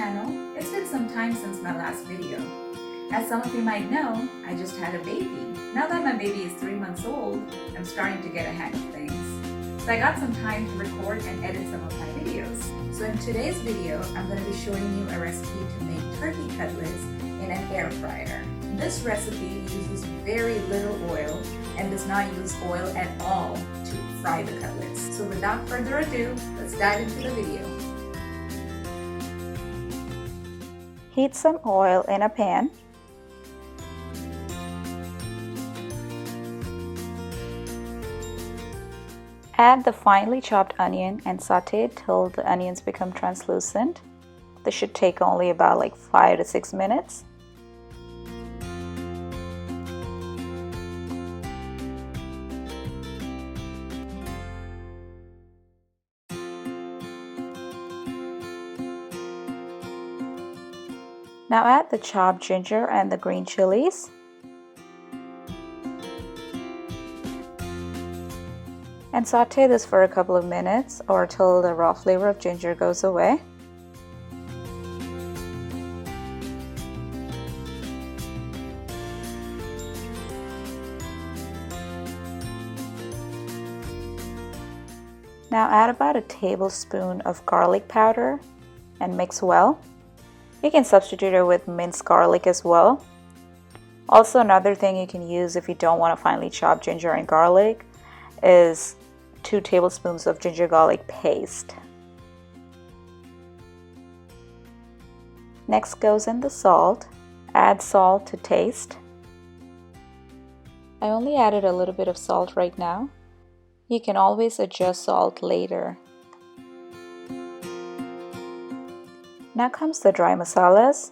channel. It's been some time since my last video. As some of you might know, I just had a baby. Now that my baby is 3 months old, I'm starting to get a hang of things. So I got some time to record and edit some of my videos. So in today's video, I'm going to be showing you a recipe to make turkey cutlets in an air fryer. This recipe uses very little oil and does not use oil at all to fry the cutlets. So without further ado, let's dive into the video. Heat some oil in a pan. Add the finely chopped onion and saute till the onions become translucent. This should take only about 5 to 6 minutes. Now add the chopped ginger and the green chilies. And saute this for a couple of minutes or till the raw flavor of ginger goes away. Now add about a tablespoon of garlic powder and mix well. You can substitute it with minced garlic as well. Also, another thing you can use if you don't want to finely chop ginger and garlic is 2 tablespoons of ginger garlic paste. Next goes in the salt. Add salt to taste. I only added a little bit of salt right now. You can always adjust salt later. Now comes the dry masalas.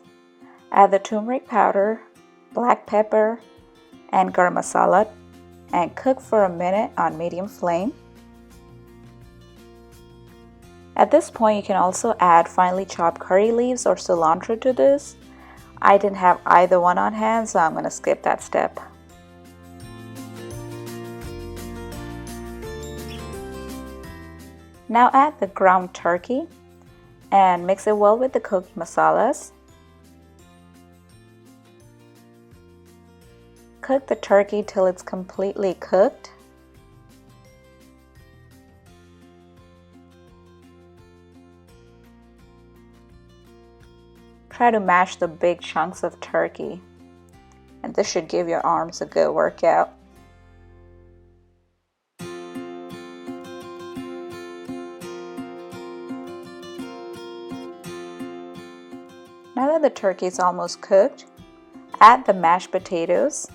Add the turmeric powder, black pepper, and garam masala and cook for a minute on medium flame. At this point, you can also add finely chopped curry leaves or cilantro to this. I didn't have either one on hand, so I'm going to skip that step. Now add the ground turkey and mix it well with the cooked masalas. Cook the turkey till it's completely cooked. Try to mash the big chunks of turkey, and this should give your arms a good workout. Now that the turkey is almost cooked, add the mashed potatoes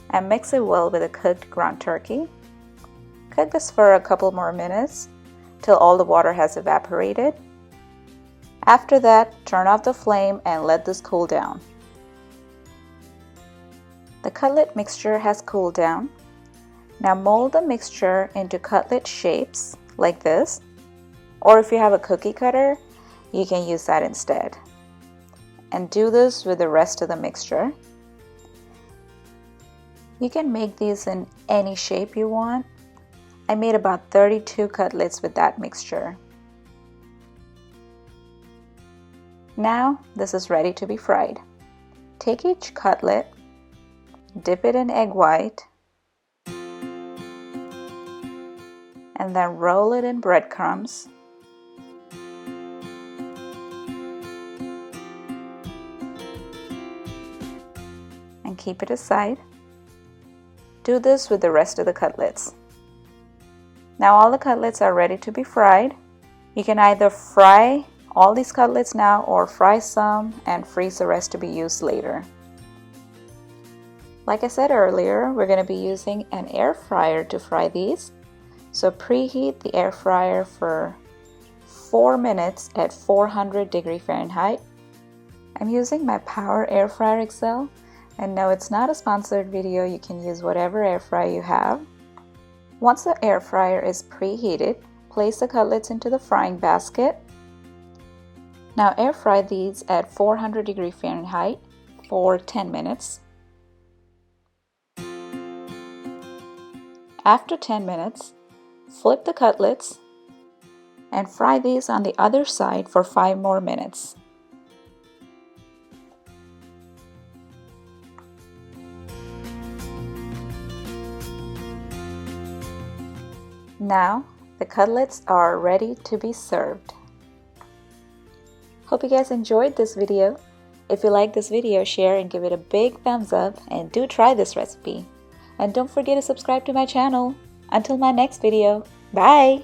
and mix it well with the cooked ground turkey. Cook this for a couple more minutes till all the water has evaporated. After that, turn off the flame and let this cool down. The cutlet mixture has cooled down. Now mold the mixture into cutlet shapes like this, or if you have a cookie cutter, you can use that instead. And do this with the rest of the mixture. You can make these in any shape you want. I made about 32 cutlets with that mixture. Now this is ready to be fried. Take each cutlet, dip it in egg white, and then roll it in breadcrumbs. And keep it aside. Do this with the rest of the cutlets. Now all the cutlets are ready to be fried. You can either fry all these cutlets now or fry some and freeze the rest to be used later. Like I said earlier, we're going to be using an air fryer to fry these. So preheat the air fryer for 4 minutes at 400 Fahrenheit. I'm using my Power Air Fryer XL. And no, it's not a sponsored video. You can use whatever air fryer you have. Once the air fryer is preheated, place the cutlets into the frying basket. Now air fry these at 400 Fahrenheit for 10 minutes. After 10 minutes, flip the cutlets and fry these on the other side for 5 more minutes. Now the cutlets are ready to be served. Hope you guys enjoyed this video. If you like this video, share and give it a big thumbs up, and do try this recipe. And don't forget to subscribe to my channel. Until my next video, bye!